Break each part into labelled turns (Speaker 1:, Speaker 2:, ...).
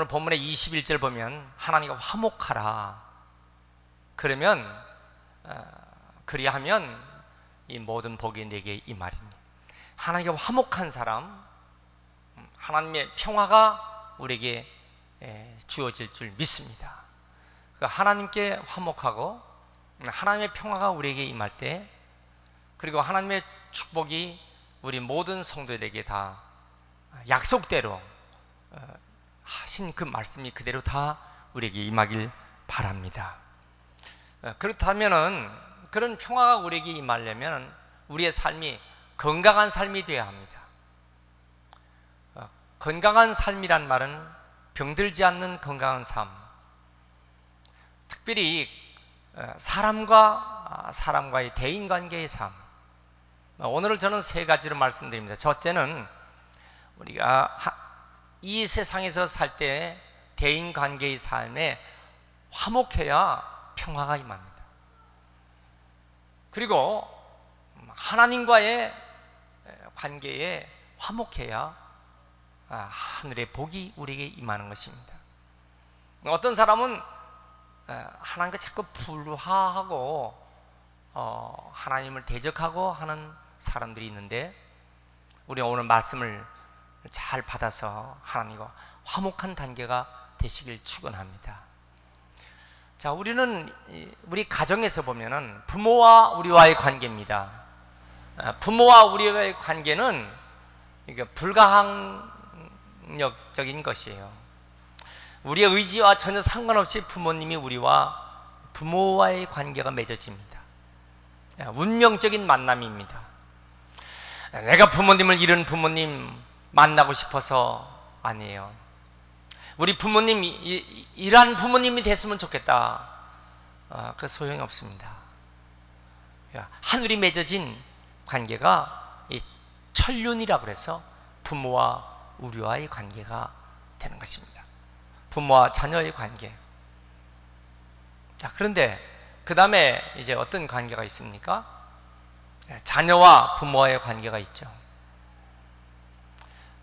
Speaker 1: 오늘 본문의 21절 보면 하나님과 화목하라. 그러면 그리하면 이 모든 복이 내게 임하리니. 하나님과 화목한 사람, 하나님의 평화가 우리에게 주어질 줄 믿습니다. 하나님께 화목하고 하나님의 평화가 우리에게 임할 때, 그리고 하나님의 축복이 우리 모든 성도들에게 다 약속대로 하신 그 말씀이 그대로 다 우리에게 임하길 바랍니다. 그렇다면은, 그런 평화가 우리에게 임하려면 우리의 삶이 건강한 삶이 되어야 합니다. 건강한 삶이란 말은 병들지 않는 건강한 삶, 특별히 사람과의 대인관계의 삶. 오늘 저는 세 가지로 말씀드립니다. 첫째는 우리가 이 세상에서 살 때 대인관계의 삶에 화목해야 평화가 임합니다. 그리고 하나님과의 관계에 화목해야 하늘의 복이 우리에게 임하는 것입니다. 어떤 사람은 하나님과 자꾸 불화하고 하나님을 대적하고 하는 사람들이 있는데, 우리 오늘 말씀을 잘 받아서 하나님과 화목한 단계가 되시길 축원합니다. 자, 우리는 우리 가정에서 보면은 부모와 우리와의 관계입니다. 부모와 우리와의 관계는 불가항력적인 것이에요. 우리의 의지와 전혀 상관없이 부모와의 관계가 맺어집니다. 운명적인 만남입니다. 내가 부모님을 잃은 부모님 만나고 싶어서 아니에요. 우리 부모님, 이러한 부모님이 됐으면 좋겠다. 그 소용이 없습니다. 하늘이 맺어진 관계가 이 천륜이라 그래서 부모와 우리와의 관계가 되는 것입니다. 부모와 자녀의 관계. 자, 그런데 그 다음에 이제 어떤 관계가 있습니까? 자녀와 부모와의 관계가 있죠.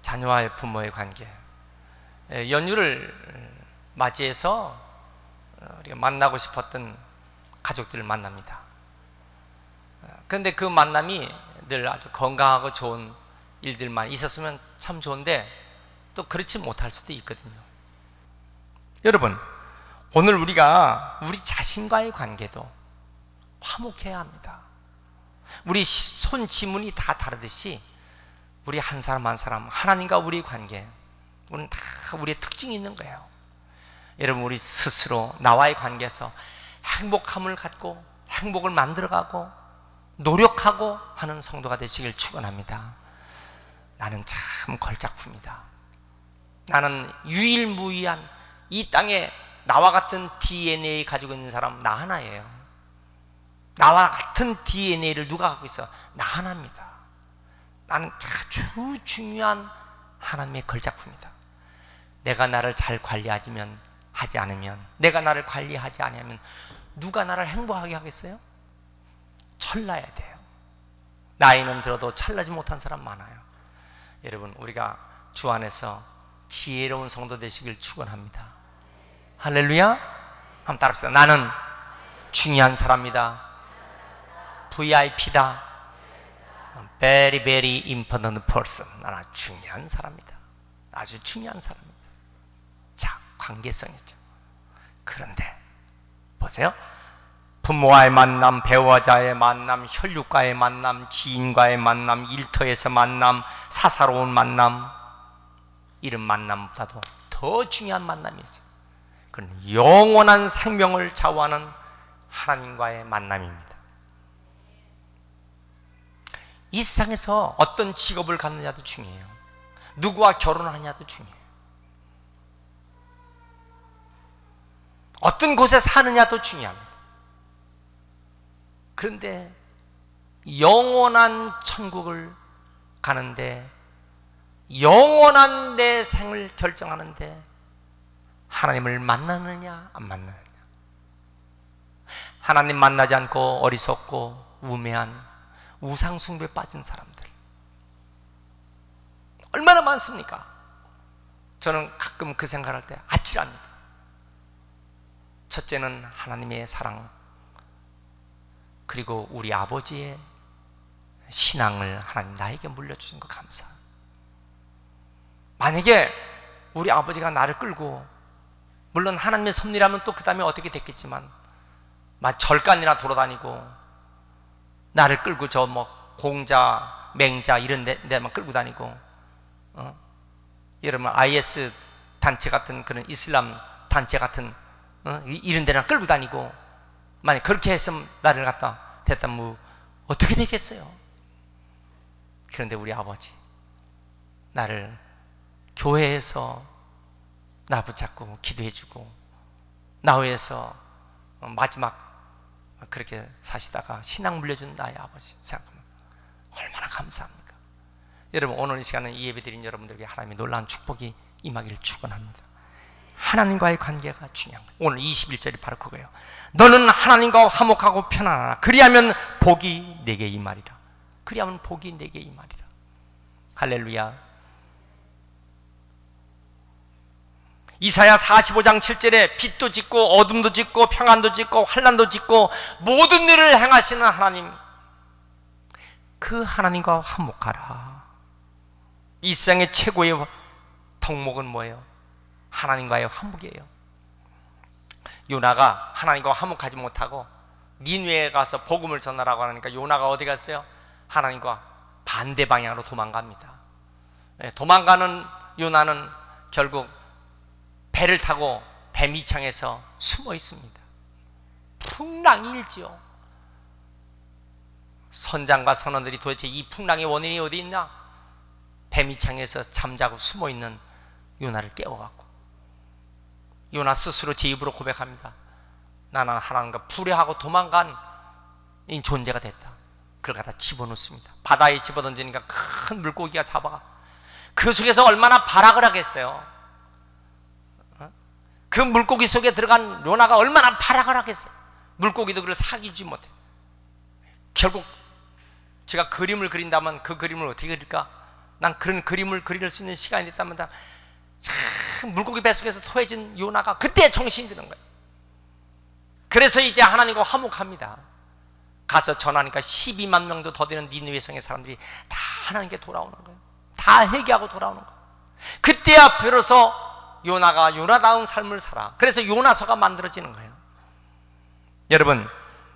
Speaker 1: 자녀와 부모의 관계. 연휴를 맞이해서 우리가 만나고 싶었던 가족들을 만납니다. 그런데 그 만남이 늘 아주 건강하고 좋은 일들만 있었으면 참 좋은데, 또 그렇지 못할 수도 있거든요. 여러분, 오늘 우리가 우리 자신과의 관계도 화목해야 합니다. 우리 손 지문이 다 다르듯이 우리 한 사람 한 사람, 하나님과 우리의 관계, 우리는 다 우리의 특징이 있는 거예요. 여러분, 우리 스스로 나와의 관계에서 행복함을 갖고 행복을 만들어가고 노력하고 하는 성도가 되시길 축원합니다. 나는 참 걸작품이다. 나는 유일무이한 이 땅에 나와 같은 DNA 가지고 있는 사람 나 하나예요. 나와 같은 DNA를 누가 갖고 있어? 나 하나입니다. 나는 아주 중요한 하나님의 걸작품이다. 내가 나를 잘 하지 않으면, 내가 나를 관리하지 않으면 누가 나를 행복하게 하겠어요? 철나야 돼요. 나이는 들어도 철나지 못한 사람 많아요. 여러분, 우리가 주 안에서 지혜로운 성도 되시길 축원합니다. 할렐루야. 한번 따라합시다. 나는 중요한 사람이다. VIP다. Very very important person. 나는 중요한 사람이다. 아주 중요한 사람이다. 자, 관계성이죠. 그런데 보세요. 부모와의 만남, 배우자의 만남, 혈육과의 만남, 지인과의 만남, 일터에서 만남, 사사로운 만남, 이런 만남보다도 더 중요한 만남이 있어요. 그건 영원한 생명을 좌우하는 하나님과의 만남입니다. 이 세상에서 어떤 직업을 갖느냐도 중요해요. 누구와 결혼하냐도 중요해요. 어떤 곳에 사느냐도 중요합니다. 그런데 영원한 천국을 가는데, 영원한 내 생을 결정하는데 하나님을 만나느냐 안 만나느냐, 하나님 만나지 않고 어리석고 우매한 우상숭배에 빠진 사람들 얼마나 많습니까? 저는 가끔 그 생각할 때 아찔합니다. 첫째는 하나님의 사랑, 그리고 우리 아버지의 신앙을 하나님 나에게 물려주신 거 감사. 만약에 우리 아버지가 나를 끌고, 물론 하나님의 섭리라면 또 그 다음에 어떻게 됐겠지만, 막 절간이나 돌아다니고 나를 끌고 저 뭐 공자, 맹자 이런 데만 끌고 다니고, 여러분 IS 단체 같은 그런 이슬람 단체 같은 이런 데나 끌고 다니고, 만약 그렇게 했으면 나를 갖다 됐다면 뭐 어떻게 되겠어요? 그런데 우리 아버지 나를 교회에서 나 붙잡고 기도해주고, 나 위해서 마지막 그렇게 사시다가 신앙 물려준 나의 아버지 생각하면 얼마나 감사합니까? 여러분, 오늘 이 시간은 이 예배 드린 여러분들에게 하나님의 놀라운 축복이 임하기를 축원합니다. 하나님과의 관계가 중요한 거예요. 오늘 21절이 바로 그거예요. 너는 하나님과 화목하고 편안하라. 그리하면 복이 내게 임하리라. 그리하면 복이 내게 임하리라. 할렐루야. 이사야 45장 7절에 빛도 짓고 어둠도 짓고 평안도 짓고 환난도 짓고 모든 일을 행하시는 하나님, 그 하나님과 화목하라. 이 세상의 최고의 덕목은 뭐예요? 하나님과의 화목이에요. 요나가 하나님과 화목하지 못하고 니느웨에 가서 복음을 전하라고 하니까 요나가 어디 갔어요? 하나님과 반대 방향으로 도망갑니다. 도망가는 요나는 결국 배를 타고 배 밑창에서 숨어 있습니다. 풍랑이 일지요. 선장과 선원들이 도대체 이 풍랑의 원인이 어디 있나? 배 밑창에서 잠자고 숨어 있는 요나를 깨워갖고, 요나 스스로 제 입으로 고백합니다. 나는 하나님과 불의하고 도망간 이 존재가 됐다. 그걸 갖다 집어넣습니다. 바다에 집어던지니까 큰 물고기가 잡아가. 그 속에서 얼마나 발악을 하겠어요. 그 물고기 속에 들어간 요나가 얼마나 발악을 하겠어요. 물고기도 그를 사귀지 못해. 결국 제가 그림을 그린다면 그 그림을 어떻게 그릴까? 난 그런 그림을 그릴 수 있는 시간이 됐다면 참 물고기 뱃속에서 토해진 요나가 그때 정신이 드는 거예요. 그래서 이제 하나님과 화목합니다. 가서 전하니까 12만 명도 더 되는 니느웨 성의 사람들이 다 하나님께 돌아오는 거예요. 다 회개하고 돌아오는 거예요. 그때야 비로소 요나가 요나다운 삶을 살아. 그래서 요나서가 만들어지는 거예요. 여러분,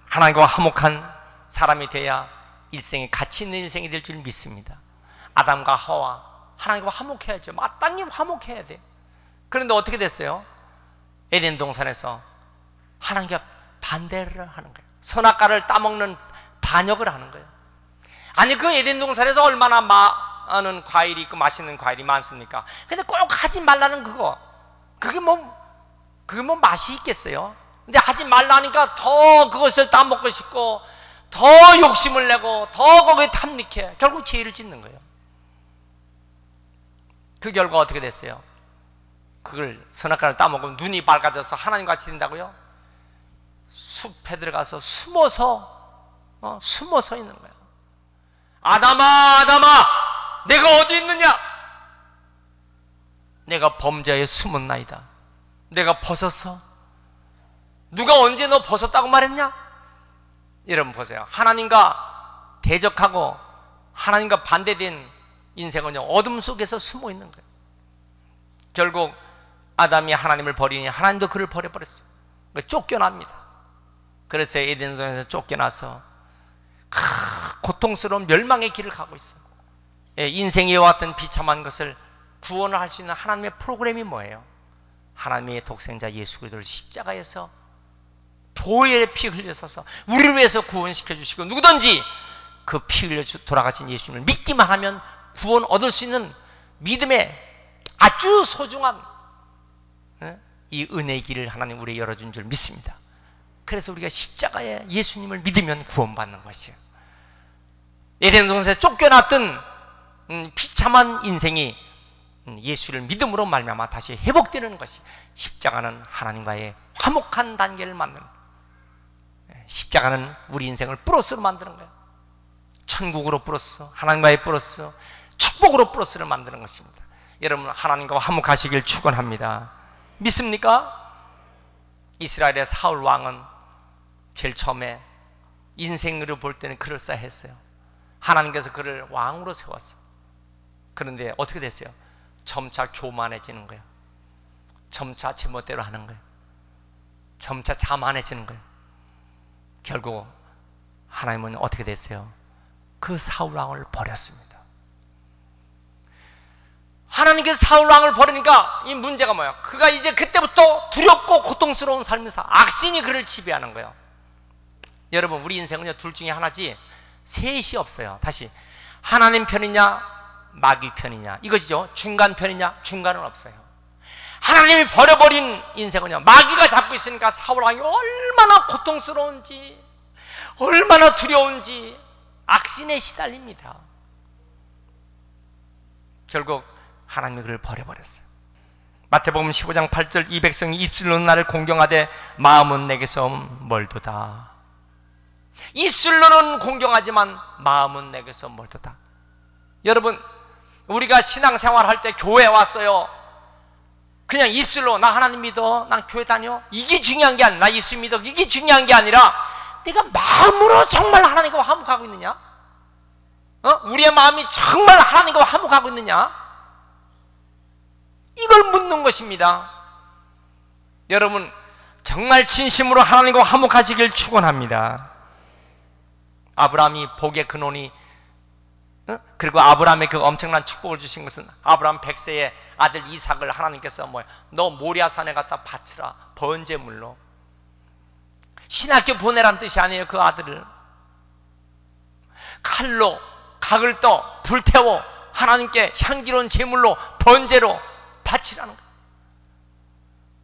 Speaker 1: 하나님과 화목한 사람이 돼야 일생에 가치 있는 일생이 될 줄 믿습니다. 아담과 하와 하나님과 화목해야죠. 마땅히 화목해야 돼. 그런데 어떻게 됐어요? 에덴 동산에서 하나님과 반대를 하는 거예요. 선악과를 따먹는 반역을 하는 거예요. 아니, 그 에덴 동산에서 얼마나 많은 과일이 있고 맛있는 과일이 많습니까? 근데 꼭 하지 말라는 그거, 그게 뭐 맛이 있겠어요? 근데 하지 말라니까 더 그것을 따먹고 싶고 더 욕심을 내고 더 거기에 탐닉해. 결국 죄를 짓는 거예요. 그 결과 어떻게 됐어요? 그걸 선악과를 따먹으면 눈이 밝아져서 하나님과 같이 된다고요? 숲에 들어가서 숨어서 있는 거예요. 아담아, 아담아, 내가 어디 있느냐? 내가 범죄에 숨었나이다. 내가 벗었어. 누가 언제 너 벗었다고 말했냐? 여러분 보세요. 하나님과 대적하고 하나님과 반대된 인생은요, 어둠 속에서 숨어 있는 거예요. 결국 아담이 하나님을 버리니 하나님도 그를 버려버렸어요. 쫓겨납니다. 그래서 에덴동산에서 쫓겨나서 고통스러운 멸망의 길을 가고 있어요. 인생에 왔던 비참한 것을 구원을 할 수 있는 하나님의 프로그램이 뭐예요? 하나님의 독생자 예수 그리스도를 십자가에서 보혈의 피 흘려서서 우리를 위해서 구원시켜 주시고, 누구든지 그 피 흘려 돌아가신 예수님을 믿기만 하면 구원 얻을 수 있는 믿음의 아주 소중한 이 은혜의 길을 하나님 우리에게 열어준 줄 믿습니다. 그래서 우리가 십자가에 예수님을 믿으면 구원받는 것이에요. 에덴 동산에서 쫓겨났던 비참한 인생이 예수를 믿음으로 말미암아 다시 회복되는 것이, 십자가는 하나님과의 화목한 단계를 만드는, 십자가는 우리 인생을 플러스로 만드는 거예요. 천국으로 플러스, 하나님과의 플러스, 축복으로 플러스를 만드는 것입니다. 여러분 하나님과 화목하시길 축원합니다. 믿습니까? 이스라엘의 사울 왕은 제일 처음에 인생으로 볼 때는 그럴싸했어요. 하나님께서 그를 왕으로 세웠어. 그런데 어떻게 됐어요? 점차 교만해지는 거예요. 점차 제멋대로 하는 거예요. 점차 자만해지는 거예요. 결국 하나님은 어떻게 됐어요? 그 사울 왕을 버렸습니다. 하나님께서 사울 왕을 버리니까 이 문제가 뭐야? 그가 이제 그때부터 두렵고 고통스러운 삶에서 악신이 그를 지배하는 거예요. 여러분 우리 인생은요 둘 중에 하나지 셋이 없어요. 다시 하나님 편이냐 마귀 편이냐 이것이죠. 중간 편이냐? 중간은 없어요. 하나님이 버려버린 인생은요 마귀가 잡고 있으니까 사울 왕이 얼마나 고통스러운지 얼마나 두려운지 악신에 시달립니다. 결국 하나님이 그를 버려버렸어요. 마태복음 15장 8절 이 백성이 입술로는 나를 공경하되 마음은 내게서 멀도다. 입술로는 공경하지만 마음은 내게서 멀도다. 여러분 우리가 신앙생활 할 때 교회 왔어요. 그냥 입술로 나 하나님 믿어, 난 교회 다녀, 이게 중요한 게 아니라, 나 예수 믿어, 이게 중요한 게 아니라 내가 마음으로 정말 하나님과 화목하고 있느냐? 우리의 마음이 정말 하나님과 화목하고 있느냐? 이걸 묻는 것입니다. 여러분 정말 진심으로 하나님과 화목하시길 축원합니다. 아브라함이 복의 근원이 그리고 아브라함의 그 엄청난 축복을 주신 것은 아브라함 100세의 아들 이삭을 하나님께서 너 모리아산에 갖다 바치라 번제물로. 신학교 보내란 뜻이 아니에요. 그 아들을 칼로 각을 떠 불태워 하나님께 향기로운 제물로 번제로 바치라는 거예요.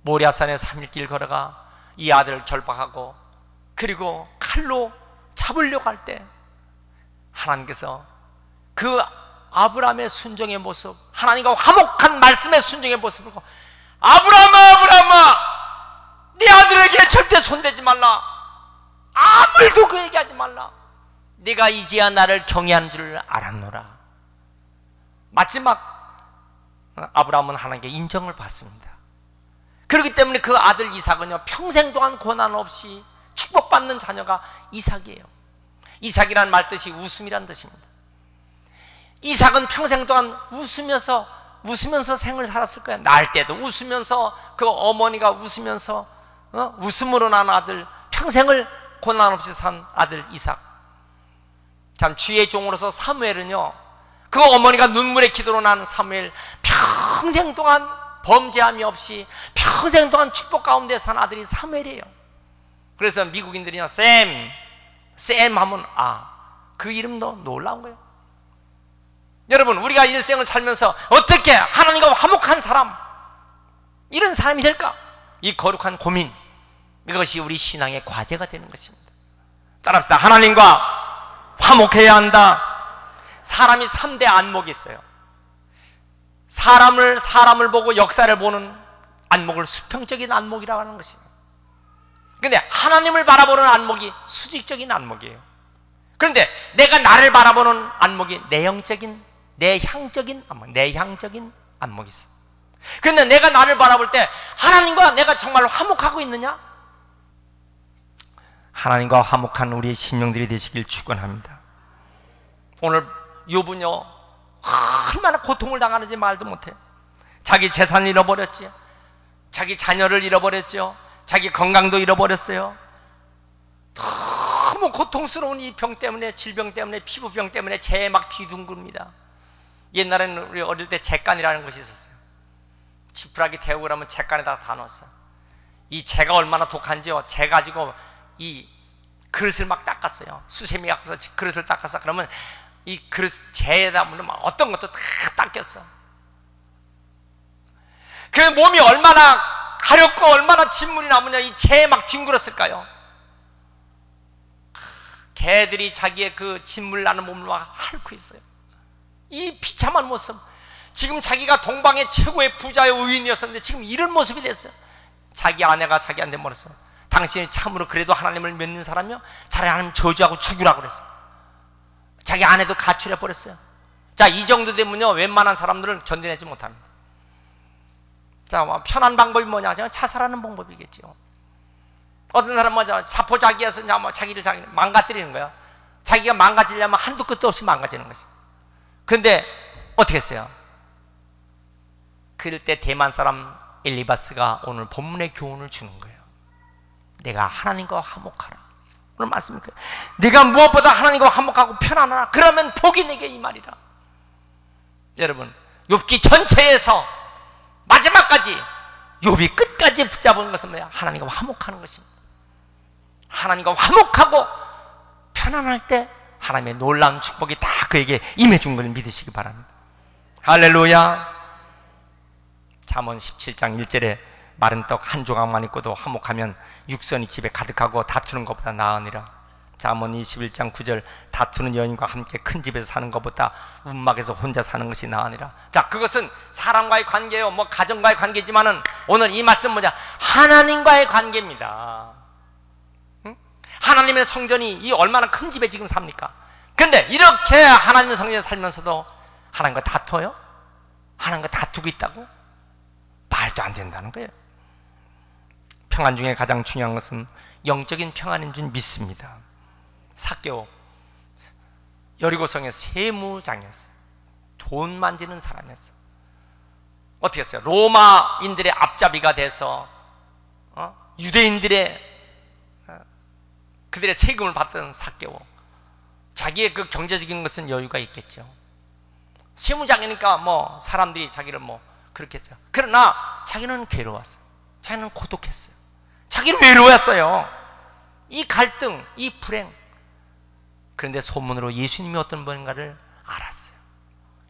Speaker 1: 모리아산에 3일 길 걸어가 이 아들을 결박하고 그리고 칼로 잡으려고 할 때 하나님께서 그 아브라함의 순종의 모습, 하나님과 화목한 말씀의 순종의 모습을 보고 아브라함아 아브라함아 네 아들에게 절대 손대지 말라, 아무도 그에게 하지 말라, 네가 이제야 나를 경외하는 줄 알았노라. 마지막 아브라함은 하나님께 인정을 받습니다. 그렇기 때문에 그 아들 이삭은요 평생 동안 고난 없이 축복받는 자녀가 이삭이에요. 이삭이란 말 뜻이 웃음이란 뜻입니다. 이삭은 평생 동안 웃으면서 생을 살았을 거예요. 낳을 때도 웃으면서 그 어머니가 웃으면서 웃음으로 난 아들, 평생을 고난 없이 산 아들 이삭. 참 주의 종으로서 사무엘은요 그 어머니가 눈물의 기도로 난 사무엘, 평생 동안 범죄함이 없이 평생 동안 축복 가운데 산 아들이 사무엘이에요. 그래서 미국인들이요 샘 하면 그 이름도 놀라운 거예요. 여러분 우리가 일생을 살면서 어떻게 하나님과 화목한 사람, 이런 사람이 될까? 이 거룩한 고민, 이것이 우리 신앙의 과제가 되는 것입니다. 따라합시다. 하나님과 화목해야 한다. 사람이 3대 안목이 있어요. 사람을 보고 역사를 보는 안목을 수평적인 안목이라고 하는 것입니다. 그런데 하나님을 바라보는 안목이 수직적인 안목이에요. 그런데 내가 나를 바라보는 안목이 내향적인 안목이 있어. 그런데 내가 나를 바라볼 때 하나님과 내가 정말 화목하고 있느냐? 하나님과 화목한 우리의 심령들이 되시길 축원합니다. 오늘 욥은요 얼마나 고통을 당하는지 말도 못해. 자기 재산을 잃어버렸지, 자기 자녀를 잃어버렸죠, 자기 건강도 잃어버렸어요. 너무 고통스러운 이 병 때문에, 질병 때문에, 피부병 때문에 재에 막 뒤둥급니다. 옛날에는 우리 어릴 때 잿간이라는 것이 있었어요. 지푸라기 태우고 그러면 잿간에다가 다 넣었어. 이 재가 얼마나 독한지요. 재 가지고 이 그릇을 막 닦았어요. 수세미 갖고서 그릇을 닦아서 그러면 이 그릇 재에다 묻으면 어떤 것도 다 닦였어. 그 몸이 얼마나 가렵고 얼마나 진물이 남으냐. 이 재에 막 뒹굴었을까요? 개들이 자기의 그 진물 나는 몸을 막 핥고 있어요. 이 비참한 모습. 지금 자기가 동방의 최고의 부자의 의인이었었는데 지금 이런 모습이 됐어요. 자기 아내가 자기한테 뭐랬어? 당신이 참으로 그래도 하나님을 믿는 사람이요? 차라리 하나님 저주하고 죽으라고 그랬어. 자기 아내도 가출해 버렸어요. 자, 이 정도 되면요 웬만한 사람들은 견뎌내지 못합니다. 자, 뭐 편한 방법이 뭐냐? 자살하는 방법이겠죠. 어떤 사람은 뭐죠? 자포자기해서 뭐 자기를 망가뜨리는 거야. 자기가 망가지려면 한두 끝도 없이 망가지는 것이. 근데 어떻게 했어요? 그럴 때 대만 사람 엘리바스가 오늘 본문의 교훈을 주는 거예요. 내가 하나님과 화목하라. 오늘 말씀이 그래요. 네가 무엇보다 하나님과 화목하고 편안하라. 그러면 복이 내게 이 말이라. 여러분, 욥기 전체에서 마지막까지 욥이 끝까지 붙잡은 것은 뭐야? 하나님과 화목하는 것입니다. 하나님과 화목하고 편안할 때 하나님의 놀라운 축복이 다 그에게 임해준 것을 믿으시기 바랍니다. 할렐루야. 잠언 17장 1절에 마른 떡 한 조각만 있고도 화목하면 육선이 집에 가득하고 다투는 것보다 나으니라. 잠언 21장 9절 다투는 여인과 함께 큰 집에서 사는 것보다 움막에서 혼자 사는 것이 나으니라. 자, 그것은 사람과의 관계요, 뭐 가정과의 관계지만은 오늘 이 말씀 뭐냐? 하나님과의 관계입니다. 응? 하나님의 성전이 이 얼마나 큰 집에 지금 삽니까? 근데 이렇게 하나님의 성전에 살면서도 하나님과 다퉈요? 하나님과 다투고 있다고? 말도 안 된다는 거예요. 평안 중에 가장 중요한 것은 영적인 평안인 줄 믿습니다. 삭개오 여리고성의 세무장이었어요. 돈 만지는 사람이었어요. 어떻게 했어요? 로마인들의 앞잡이가 돼서 유대인들의 그들의 세금을 받던 삭개오. 자기의 그 경제적인 것은 여유가 있겠죠. 세무장이니까 뭐 사람들이 자기를 뭐 그렇게 했어요. 그러나 자기는 괴로웠어요. 자기는 고독했어요. 자기는 외로웠어요. 이 갈등, 이 불행. 그런데 소문으로 예수님이 어떤 분인가를 알았어요.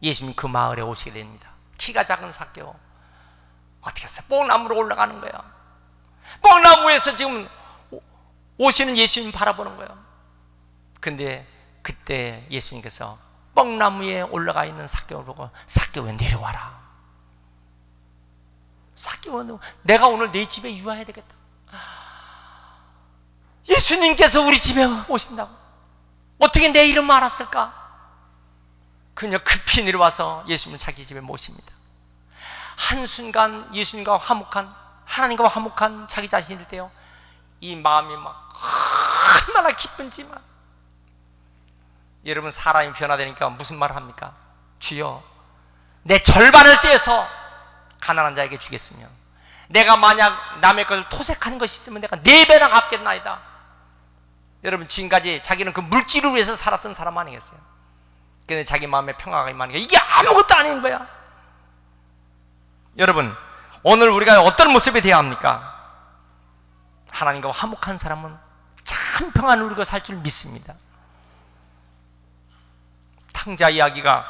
Speaker 1: 예수님이 그 마을에 오시게 됩니다. 키가 작은 삭개오. 어떻게 했어요? 뽕나무로 올라가는 거예요. 뽕나무에서 지금 오시는 예수님 바라보는 거예요. 근데 그때 예수님께서 뽕나무에 올라가 있는 삭개오를 보고 삭개오에 내려와라. 삭개오, 내가 오늘 내 집에 유하해야 되겠다. 예수님께서 우리 집에 오신다고. 어떻게 내 이름을 알았을까? 그냥 급히 내려와서 예수님을 자기 집에 모십니다. 한순간 예수님과 화목한, 하나님과 화목한 자기 자신일 때요, 이 마음이 막 얼마나 기쁜지만. 여러분, 사람이 변화되니까 무슨 말을 합니까? 주여, 내 절반을 떼서 가난한 자에게 주겠으면, 내가 만약 남의 것을 토색하는 것이 있으면 내가 4배나 갚겠나이다. 여러분, 지금까지 자기는 그 물질을 위해서 살았던 사람 아니겠어요? 근데 자기 마음에 평화가 임하니까 이게 아무것도 아닌 거야. 여러분, 오늘 우리가 어떤 모습이 되어야 합니까? 하나님과 화목한 사람은 참 평안을 누리고 살 줄 믿습니다. 탕자 이야기가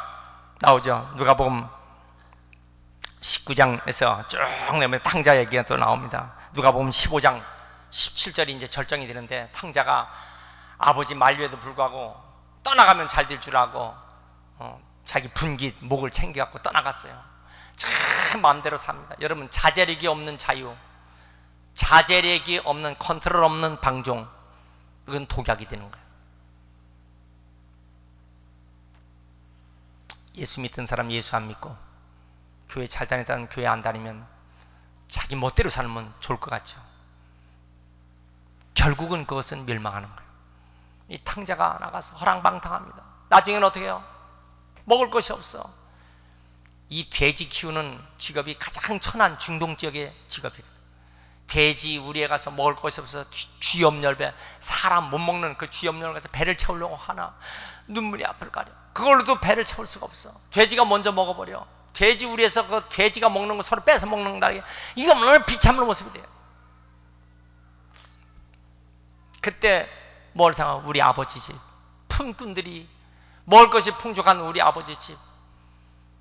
Speaker 1: 나오죠. 누가복음 19장에서 쭉 내면 탕자 얘기가 또 나옵니다. 누가복음 15장 17절이 이제 절정이 되는데, 탕자가 아버지 만류에도 불구하고 떠나가면 잘 될 줄 알고 자기 분깃 목을 챙겨갖고 떠나갔어요. 참 마음대로 삽니다. 여러분, 자제력이 없는 자유, 자제력이 없는, 컨트롤 없는 방종, 이건 독약이 되는 거예요. 예수 믿던 사람 예수 안 믿고 교회 잘 다니다는 교회 안 다니면 자기 멋대로 살면 좋을 것 같죠. 결국은 그것은 멸망하는 거예요. 이 탕자가 나가서 허랑방탕합니다. 나중에는 어떻게 해요? 먹을 것이 없어. 이 돼지 키우는 직업이 가장 천한 중동 지역의 직업이거든. 돼지 우리에 가서 먹을 것이 없어서 쥐염렬배, 사람 못 먹는 그 쥐염렬 가서 배를 채우려고 하나 눈물이 앞을 가려. 그걸로도 배를 채울 수가 없어. 돼지가 먼저 먹어버려. 돼지 우리에서 그 돼지가 먹는 거 서로 뺏어 먹는다. 이거 얼마나 비참한 모습이 돼요. 그때 뭘 생각하고, 우리 아버지 집, 품꾼들이 먹을 것이 풍족한 우리 아버지 집,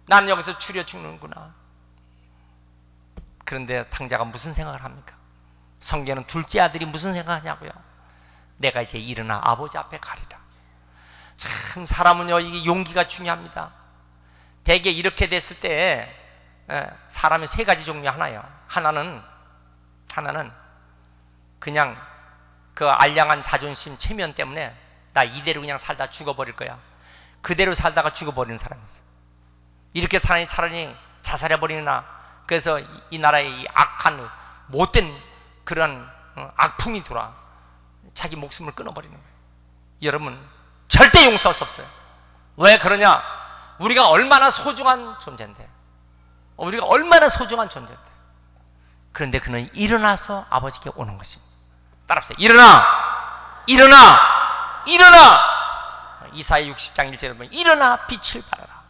Speaker 1: 난 여기서 추려 죽는구나. 그런데 탕자가 무슨 생각을 합니까? 성경은 둘째 아들이 무슨 생각하냐고요? 내가 이제 일어나 아버지 앞에 가리라. 참 사람은요, 이게 용기가 중요합니다. 대개 이렇게 됐을 때 사람이 3가지 종류 하나예요. 하나는 그냥 그 알량한 자존심, 체면 때문에 나 이대로 그냥 살다 죽어버릴 거야. 그대로 살다가 죽어버리는 사람이 있어요. 이렇게 사람이 차라리 자살해버리나 그래서 이 나라에 이 악한 못된 그런 악풍이 돌아 자기 목숨을 끊어버리는 거예요. 여러분 절대 용서할 수 없어요. 왜 그러냐? 우리가 얼마나 소중한 존재인데, 우리가 얼마나 소중한 존재인데. 그런데 그는 일어나서 아버지께 오는 것입니다. 따라하세요. 일어나! 일어나! 일어나! 이사야 60장 1절에 보면 일어나 빛을 발하라.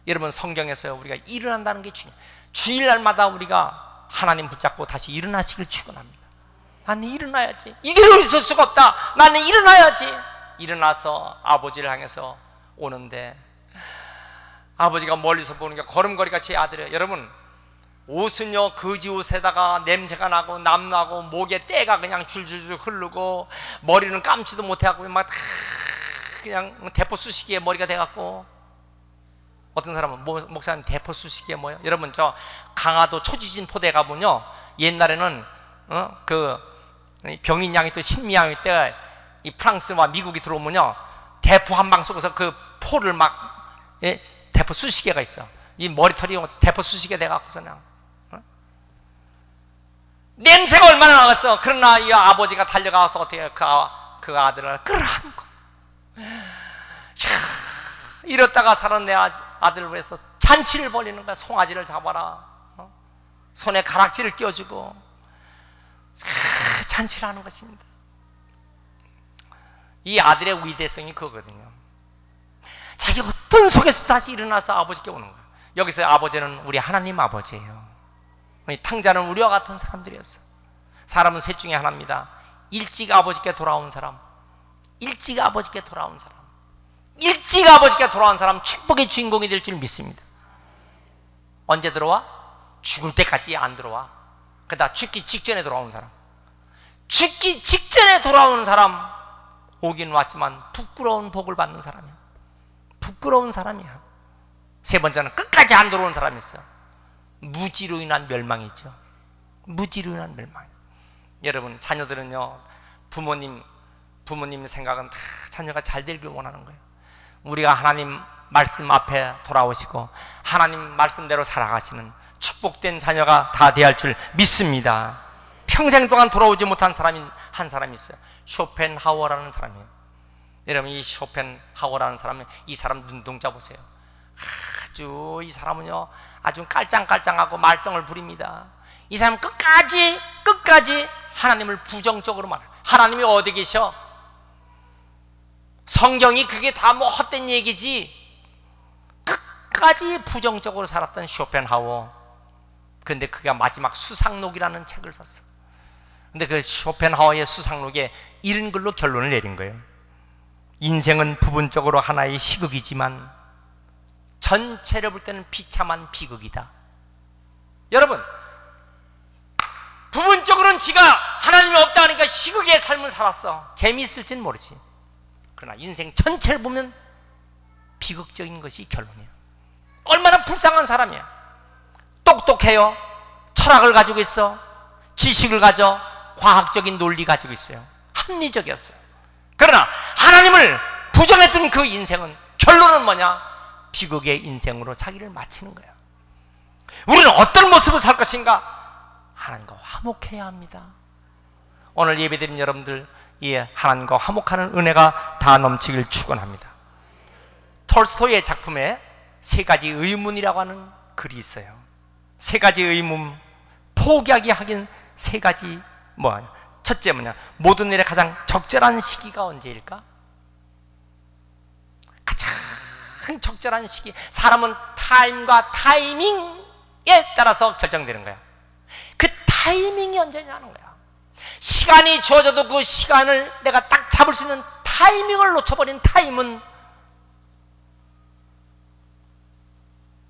Speaker 1: 여러분 성경에서 우리가 일어난다는 게 중요해요. 주일날마다 우리가 하나님 붙잡고 다시 일어나시길 축원합니다. 나는 일어나야지. 이대로 있을 수가 없다. 나는 일어나야지. 일어나서 아버지를 향해서 오는데 아버지가 멀리서 보는 게 걸음걸이가 제 아들이에요. 여러분 옷은요 거지 옷에다가 냄새가 나고 남나고 목에 때가 그냥 줄줄줄 흐르고 머리는 감지도 못해갖고 막 그냥 대포 쑤시기에 머리가 돼갖고, 어떤 사람은 목사님 대포 쑤시기에 뭐예요? 여러분 저 강화도 초지진 포대에 가보면요 옛날에는 그 병인 양이 또 신미양이 때 이 프랑스와 미국이 들어오면요 대포 한 방 쏘고서 그 포를 막 대포 쑤시개가 있어. 이 머리털이 대포 쑤시개 돼갖고서 그냥 냄새가 얼마나 나갔어. 그러나 이 아버지가 달려가서 어떻게 그 아들을 끌어안고, 이렇다가 사는 내 아들을 위해서 잔치를 벌이는 거야. 송아지를 잡아라, 손에 가락지를 껴주고 잔치를 하는 것입니다. 이 아들의 위대성이 그거거든요. 자기 어떤 속에서 다시 일어나서 아버지께 오는 거예요. 여기서 아버지는 우리 하나님 아버지예요. 탕자는 우리와 같은 사람들이었어. 사람은 셋 중에 하나입니다. 일찍 아버지께 돌아온 사람, 일찍 아버지께 돌아온 사람, 일찍 아버지께 돌아온 사람 축복의 주인공이 될 줄 믿습니다. 언제 들어와? 죽을 때까지 안 들어와. 그러다 죽기 직전에 돌아오는 사람, 죽기 직전에 돌아오는 사람, 오긴 왔지만 부끄러운 복을 받는 사람이야. 부끄러운 사람이야. 세 번째는 끝까지 안 들어오는 사람이 있어요. 무지로 인한 멸망이 있죠. 무지로 인한 멸망. 여러분 자녀들은요 부모님 생각은 다 자녀가 잘 되길 원하는 거예요. 우리가 하나님 말씀 앞에 돌아오시고 하나님 말씀대로 살아가시는 축복된 자녀가 다 돼야 할 줄 믿습니다. 평생 동안 돌아오지 못한 사람이 한 사람이 있어요. 쇼펜하우어라는 사람이에요. 여러분 이 쇼펜하우어라는 사람은, 이 사람 눈동자 보세요. 아주 이 사람은요 아주 깔짱깔짱하고 말썽을 부립니다. 이 사람 끝까지 하나님을 부정적으로 말해요. 하나님이 어디 계셔? 성경이 그게 다 뭐 헛된 얘기지. 끝까지 부정적으로 살았던 쇼펜하우어. 그런데 그가 마지막 수상록이라는 책을 썼어. 근데 그 쇼펜하우어의 수상록에 이런 글로 결론을 내린 거예요. 인생은 부분적으로 하나의 시극이지만 전체를 볼 때는 비참한 비극이다. 여러분 부분적으로는 지가 하나님이 없다 하니까 시극의 삶을 살았어. 재미있을지는 모르지. 그러나 인생 전체를 보면 비극적인 것이 결론이에요. 얼마나 불쌍한 사람이야. 똑똑해요. 철학을 가지고 있어. 지식을 가져. 과학적인 논리 가지고 있어요. 합리적이었어요. 그러나 하나님을 부정했던 그 인생은 결론은 뭐냐? 비극의 인생으로 자기를 마치는 거야. 우리는 어떤 모습을 살 것인가? 하나님과 화목해야 합니다. 오늘 예배드린 여러분들 이 하나님과 화목하는 은혜가 다 넘치길 축원합니다. 톨스토이의 작품에 세 가지 의문이라고 하는 글이 있어요. 세 가지 의문, 포기하기 하긴 세 가지. 첫째 뭐냐? 모든 일에 가장 적절한 시기가 언제일까? 가장 적절한 시기. 사람은 타임과 타이밍에 따라서 결정되는 거야. 그 타이밍이 언제냐는 거야. 시간이 주어져도 그 시간을 내가 딱 잡을 수 있는 타이밍을 놓쳐버린 타임은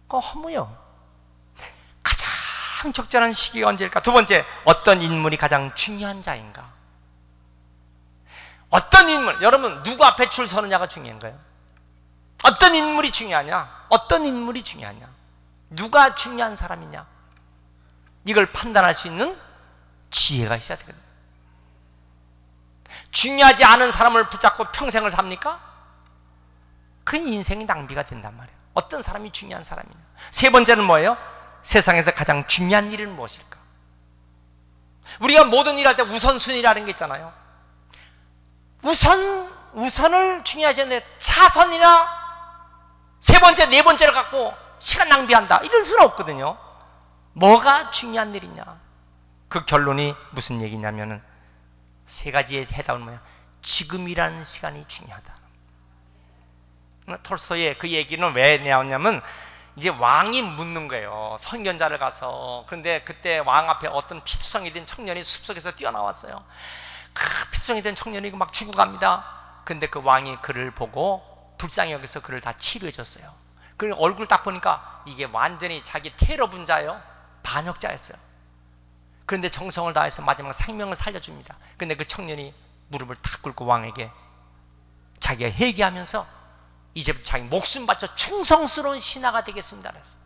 Speaker 1: 그거 허무요. 가장 적절한 시기가 언제일까? 두 번째, 어떤 인물이 가장 중요한 자인가? 어떤 인물, 여러분 누구 앞에 줄 서느냐가 중요한 거예요. 어떤 인물이 중요하냐? 어떤 인물이 중요하냐? 누가 중요한 사람이냐? 이걸 판단할 수 있는 지혜가 있어야 되거든요. 중요하지 않은 사람을 붙잡고 평생을 삽니까? 그 인생이 낭비가 된단 말이에요. 어떤 사람이 중요한 사람이냐? 세 번째는 뭐예요? 세상에서 가장 중요한 일은 무엇일까? 우리가 모든 일 할 때 우선순위라는 게 있잖아요. 우선을 중요하지 않는데 차선이나 세 번째, 네 번째를 갖고 시간 낭비한다, 이럴 수는 없거든요. 뭐가 중요한 일이냐? 그 결론이 무슨 얘기냐면은 세 가지의 해답은 뭐야? 지금이라는 시간이 중요하다. 톨스토이의 그 얘기는 왜 나왔냐면, 이제 왕이 묻는 거예요. 선견자를 가서. 그런데 그때 왕 앞에 어떤 피투성이 된 청년이 숲속에서 뛰어나왔어요. 그 피투성이 된 청년이 막 죽어갑니다. 근데 그 왕이 그를 보고 불쌍히 여기서 그를 다 치료해 줬어요. 그 얼굴 딱 보니까 이게 완전히 자기 테러 분자예요. 반역자였어요. 그런데 정성을 다해서 마지막 생명을 살려줍니다. 근데 그 청년이 무릎을 탁 꿇고 왕에게 자기가 회개하면서 이제부터 자기 목숨 바쳐 충성스러운 신하가 되겠습니다 그랬어요.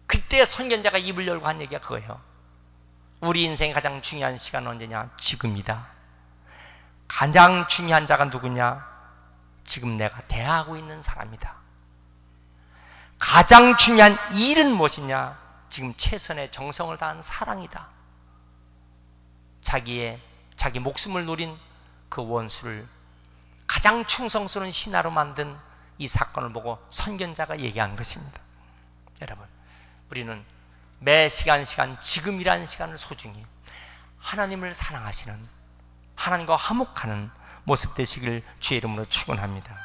Speaker 1: 그때 선견자가 입을 열고 한 얘기가 그거예요. 우리 인생의 가장 중요한 시간은 언제냐? 지금이다. 가장 중요한 자가 누구냐? 지금 내가 대하고 있는 사람이다. 가장 중요한 일은 무엇이냐? 지금 최선의 정성을 다한 사랑이다. 자기 목숨을 노린 그 원수를 가장 충성스러운 신하로 만든 이 사건을 보고 선견자가 얘기한 것입니다. 여러분, 우리는 매 시간 지금이라는 시간을 소중히 하나님을 사랑하시는, 하나님과 화목하는 모습 되시길 주의 이름으로 축원합니다.